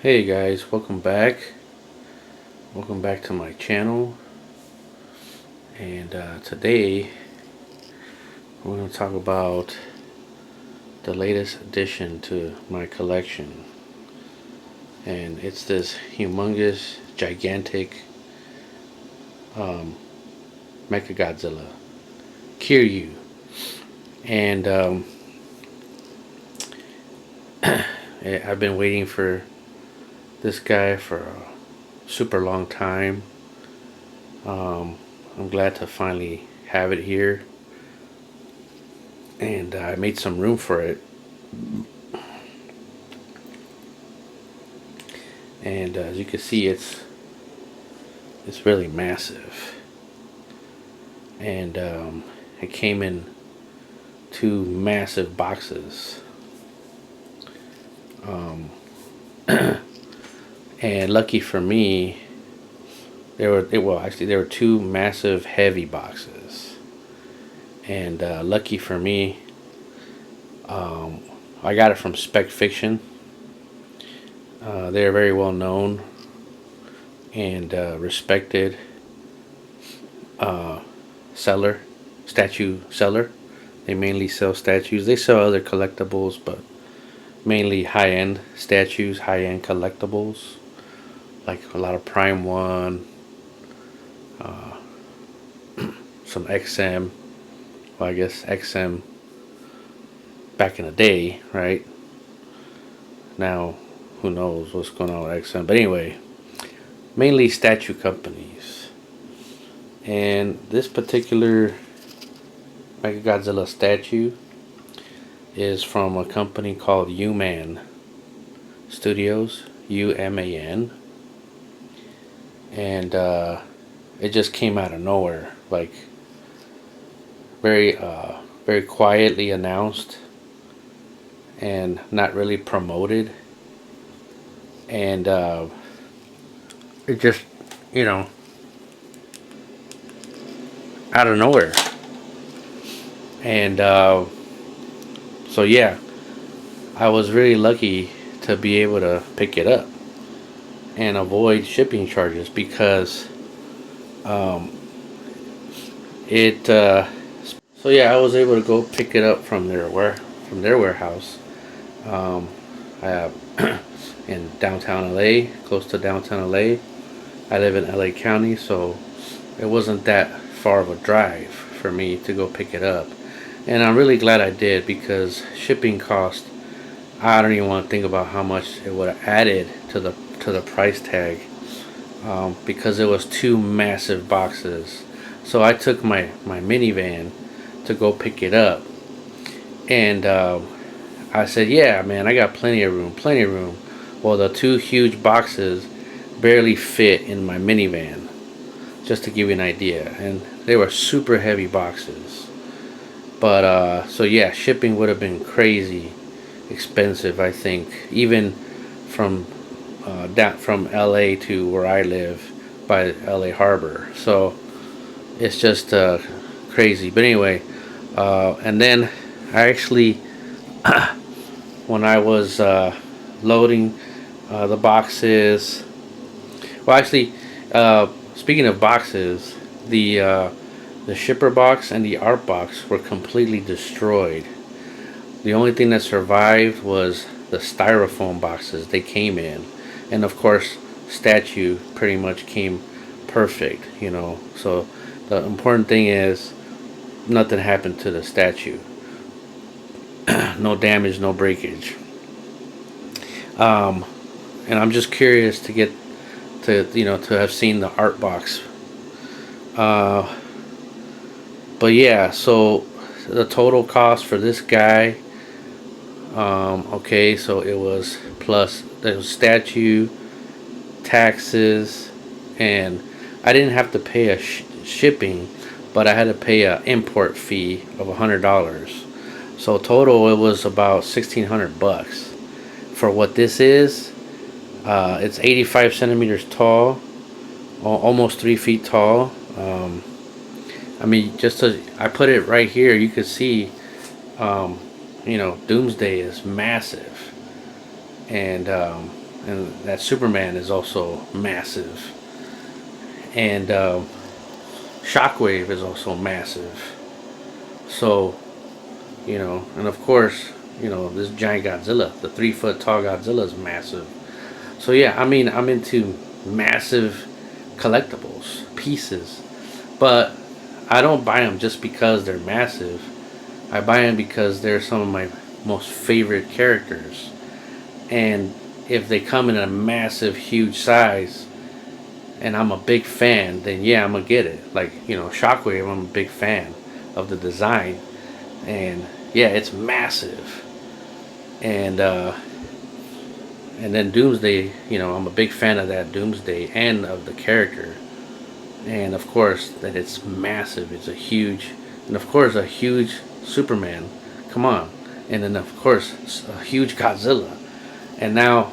Hey guys, welcome back. Welcome back to my channel. And today we're going to talk about the latest addition to my collection. And it's this humongous, gigantic Mechagodzilla, Kiryu. And I've been waiting for this guy for a super long time. I'm glad to finally have it here, and I made some room for it. And as you can see, it's really massive, and it came in two massive boxes. And lucky for me, there were two massive heavy boxes, and lucky for me, I got it from Spec Fiction. They're very well known and respected statue seller. They mainly sell statues. They sell other collectibles, but mainly high-end statues, high-end collectibles, like a lot of prime1, some XM. Well, I guess XM back in the day, right? Now, who knows what's going on with XM? But anyway, mainly statue companies. And this particular Mechagodzilla statue is from a company called Uman Studios, UMAN. And it just came out of nowhere, like very quietly announced and not really promoted. And it just, you know, out of nowhere. And so yeah, I was really lucky to be able to pick it up and avoid shipping charges, because it so yeah, I was able to go pick it up from their warehouse. I have in downtown LA, close to downtown LA. I live in LA County, so it wasn't that far of a drive for me to go pick it up. And I'm really glad I did, because shipping cost, I don't even want to think about how much it would have added to the price tag, because it was two massive boxes. So I took my minivan to go pick it up, and I said, yeah man, I got plenty of room. Well, the two huge boxes barely fit in my minivan, just to give you an idea. And they were super heavy boxes. But so yeah, shipping would have been crazy expensive, I think, even from down from LA to where I live by LA Harbor. So it's just crazy. But anyway, and then I actually when I was loading the boxes, well, actually, speaking of boxes, the shipper box and the art box were completely destroyed. The only thing that survived was the styrofoam boxes they came in, and of course, statue pretty much came perfect, you know. So the important thing is nothing happened to the statue. No damage, no breakage. And I'm just curious to get to have seen the art box. But yeah, so the total cost for this guy, okay, so it was plus the statue, taxes, and I didn't have to pay a shipping, but I had to pay an import fee of $100. So total, it was about $1,600 for what this is. It's 85 centimeters tall, almost 3 feet tall. I mean, I put it right here. You could see, Doomsday is massive, and and that Superman is also massive, and Shockwave is also massive. So, and of course, this giant Godzilla, the 3 foot tall Godzilla, is massive. So yeah, I mean, I'm into massive collectibles pieces, but I don't buy them just because they're massive. I buy them because they're some of my most favorite characters, and if they come in a massive, huge size, and I'm a big fan, then yeah, I'm gonna get it. Like Shockwave, I'm a big fan of the design, and yeah, it's massive, and and then Doomsday, I'm a big fan of that Doomsday and of the character, and of course that it's massive. It's a huge, and of course a huge Superman. Come on, and then of course a huge Godzilla, and now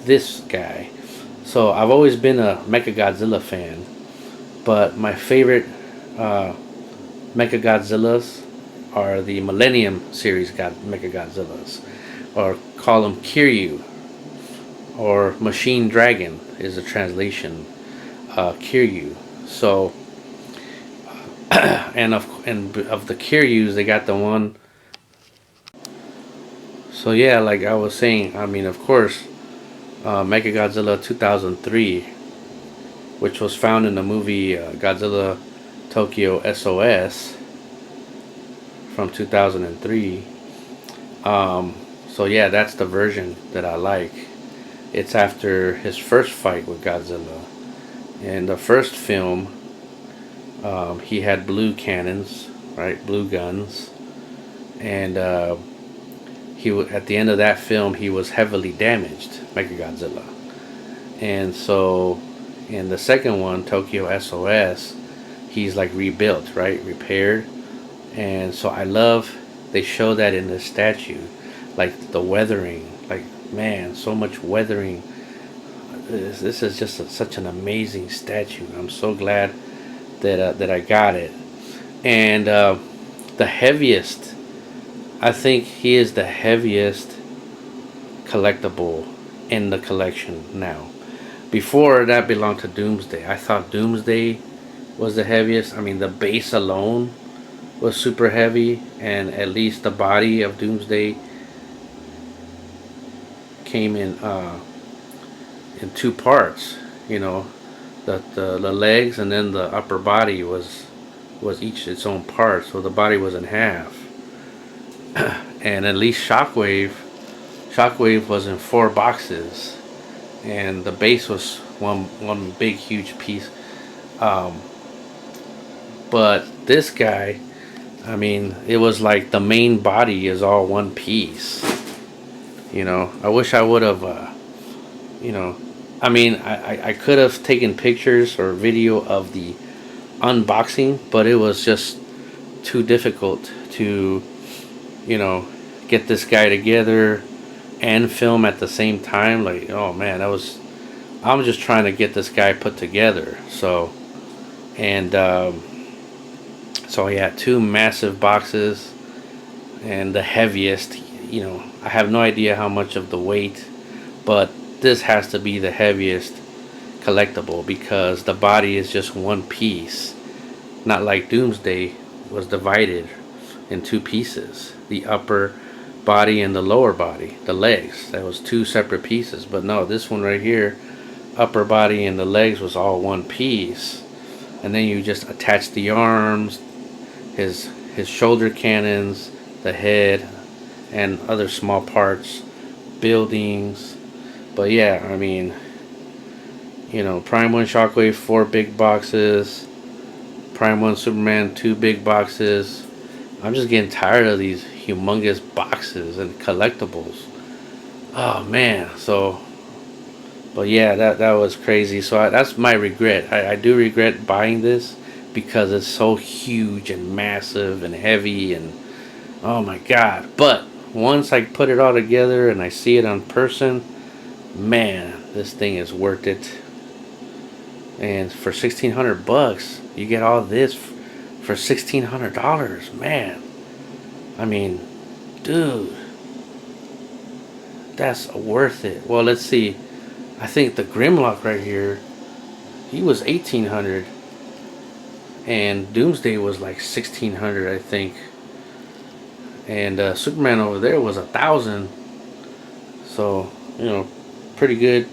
this guy. So I've always been a Mechagodzilla fan, but my favorite uh, Mechagodzillas are the Millennium series Mechagodzillas, or call them Kiryu, or Machine Dragon is the translation. Kiryu. So and of the Kiryus, they got the one. So yeah, like I was saying, I mean, of course, Mechagodzilla 2003, which was found in the movie Godzilla Tokyo SOS from 2003. So yeah, that's the version that I like. It's after his first fight with Godzilla. In the first film, he had blue cannons, right, blue guns, and at the end of that film he was heavily damaged, Mechagodzilla, and so in the second one, Tokyo SOS, he's like rebuilt, right, repaired, and so I love they show that in the statue, like the weathering, like man, so much weathering. This is just such an amazing statue. I'm so glad that I got it, and the heaviest. I think he is the heaviest collectible in the collection now. Before that belonged to Doomsday. I thought Doomsday was the heaviest. I mean, the base alone was super heavy, and at least the body of Doomsday came in two parts. You know, the legs and then the upper body was each its own part, so the body was in half. And at least Shockwave was in 4 boxes, and the base was one big huge piece. Um, but this guy, I mean, it was like the main body is all one piece. I wish I would have, I mean, I could have taken pictures or video of the unboxing, but it was just too difficult to, get this guy together and film at the same time. Like, oh man, I'm just trying to get this guy put together. So, and so yeah, 2 massive boxes, and the heaviest. I have no idea how much of the weight, but this has to be the heaviest collectible because the body is just one piece, not like Doomsday was divided in 2 pieces. The upper body and the lower body, the legs, that was 2 separate pieces. But no, this one right here, upper body and the legs was all one piece, and then you just attach the arms, his shoulder cannons, the head, and other small parts, buildings. But yeah, I mean, prime 1 Shockwave, 4 big boxes, prime 1 Superman, 2 big boxes. I'm just getting tired of these humongous boxes and collectibles. Oh man, but yeah, that was crazy. So that's my regret. I do regret buying this because it's so huge and massive and heavy, and oh my god. But once I put it all together and I see it on person, man, this thing is worth it. And for $1,600, you get all this for $1,600, man. I mean, dude, that's worth it. Well, let's see. I think the Grimlock right here, he was 1800, and Doomsday was like 1600, I think. And Superman over there was 1000. So pretty good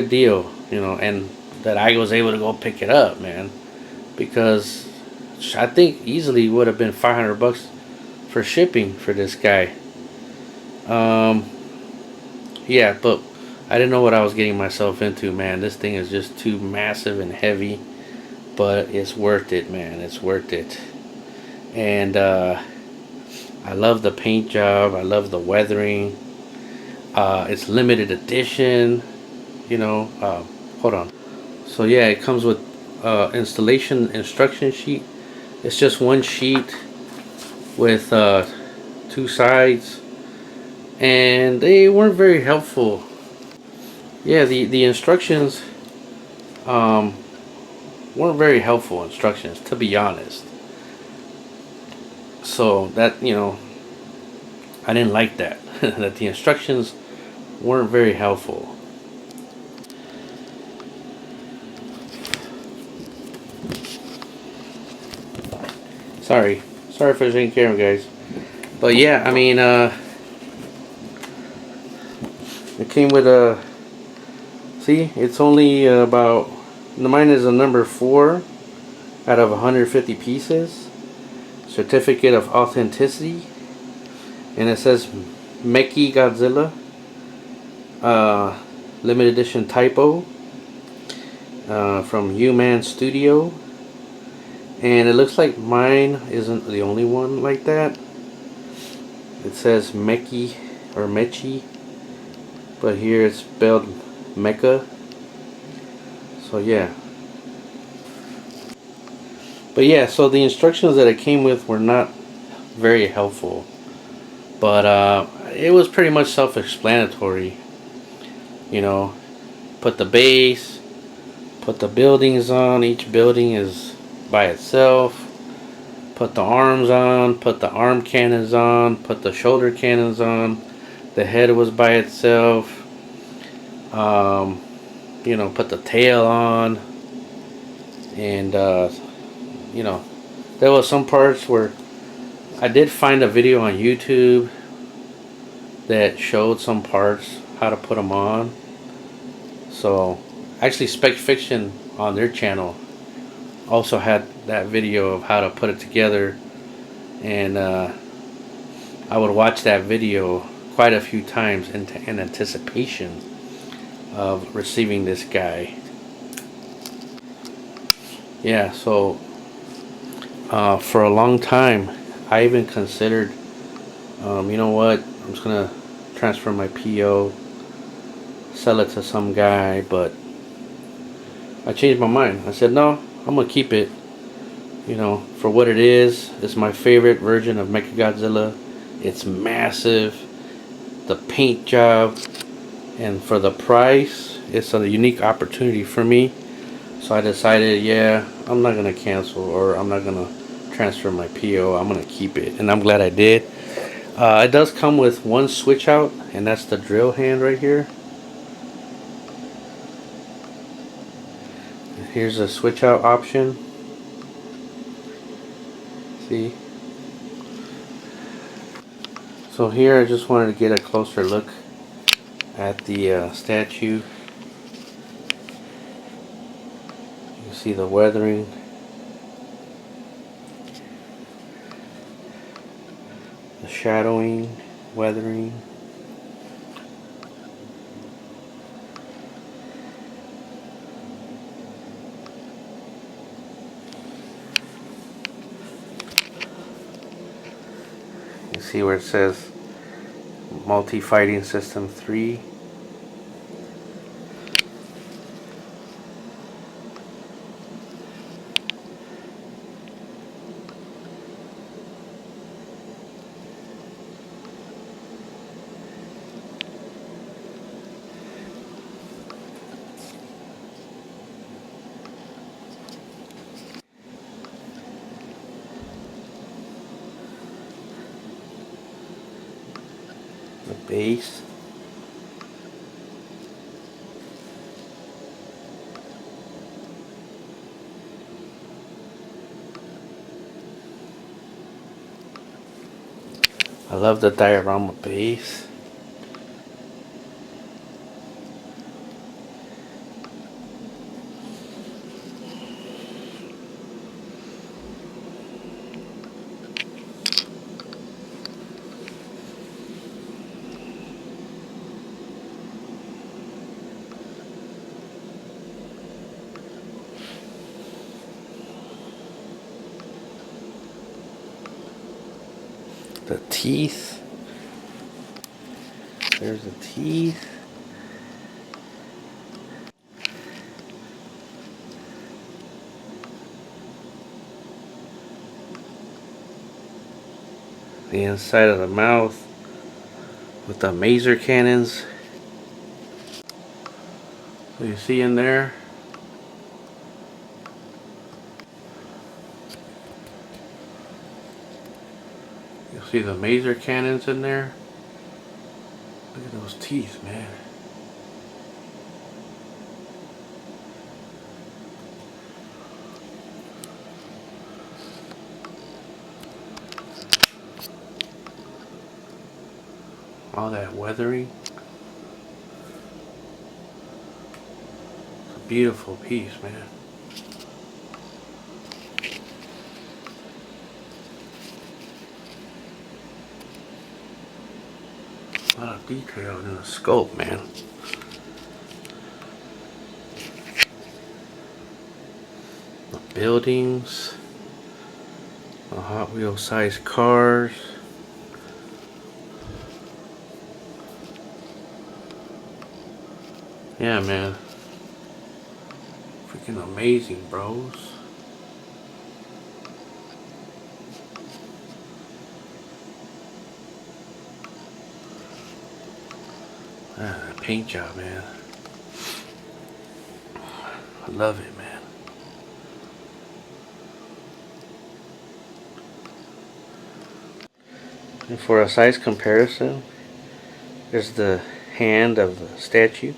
deal. And that I was able to go pick it up, man, because I think easily would have been $500 for shipping for this guy. Yeah, but I didn't know what I was getting myself into, man. This thing is just too massive and heavy, but it's worth it, man. It's worth it. And I love the paint job. I love the weathering. It's limited edition. Hold on. So yeah, it comes with installation instruction sheet. It's just one sheet with two sides, and they weren't very helpful. Yeah, the instructions weren't very helpful instructions, to be honest. So that I didn't like that. That the instructions weren't very helpful. Sorry for taking care of guys. But yeah, I mean, it came with a. See, it's only about. Mine is a number 4 out of 150 pieces. Certificate of authenticity, and it says Mechagodzilla, limited edition typo, from Uman Studio. And it looks like mine isn't the only one like that. It says Mechi or Mechi, but here it's spelled Mecha. So yeah. But yeah, so the instructions that it came with were not very helpful. But it was pretty much self-explanatory. Put the base, put the buildings on. Each building is by itself. Put the arms on, put the arm cannons on, put the shoulder cannons on. The head was by itself. Put the tail on. And there was some parts where I did find a video on YouTube that showed some parts how to put them on. So actually, Spec Fiction on their channel also had that video of how to put it together, and I would watch that video quite a few times in anticipation of receiving this guy. Yeah, so for a long time I even considered, you know what, I'm just gonna transfer my PO, sell it to some guy, but I changed my mind. I said no, I'm gonna keep it, for what it is. It's my favorite version of Mechagodzilla. It's massive, the paint job, and for the price, it's a unique opportunity for me. So I decided, yeah, I'm not gonna cancel, or I'm not gonna transfer my PO. I'm gonna keep it, and I'm glad I did. It does come with one switch out, and that's the drill hand right here. Here's a switch out option. See? So here I just wanted to get a closer look at the statue. You see the weathering. The shadowing, weathering. You see where it says multi-fighting system 3. The base. love the diorama base. The teeth. There's the teeth. The inside of the mouth with the maser cannons. So you see in there. You'll see the maser cannons in there. Look at those teeth, man. All that weathering. It's a beautiful piece, man. A lot of detail in the sculpt, man. The buildings, the Hot Wheels sized cars. Yeah, man. Freaking amazing, bros. Ah, that paint job, man. I love it, man. And for a size comparison, there's the hand of the statue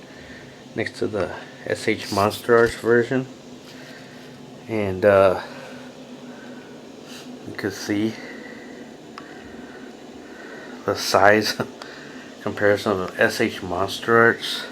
next to the SH Monster Arts version, and you can see the size comparison of SH Monster Arts.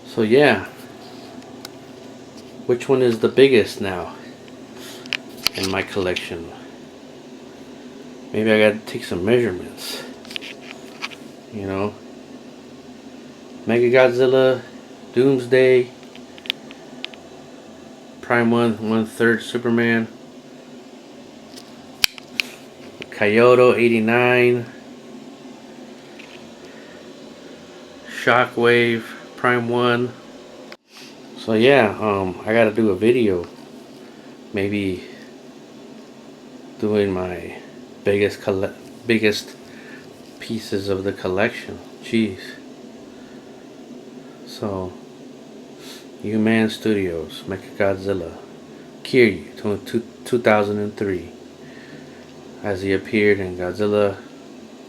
So yeah, which one is the biggest now in my collection? Maybe I gotta take some measurements. You know, Mechagodzilla, Doomsday, Prime 1 1/3 Superman, Kyoto 89, Shockwave, Prime 1. So yeah, I gotta do a video, maybe doing my biggest pieces of the collection. Jeez. So Uman Studios, Mechagodzilla, Kiryu, 2003, as he appeared in Godzilla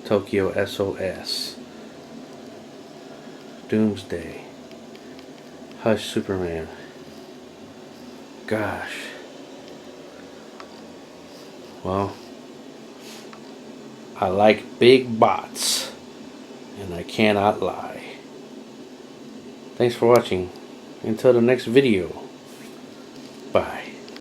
Tokyo SOS, Doomsday, Hush Superman. Gosh. Well, I like big bots, and I cannot lie. Thanks for watching. Until the next video.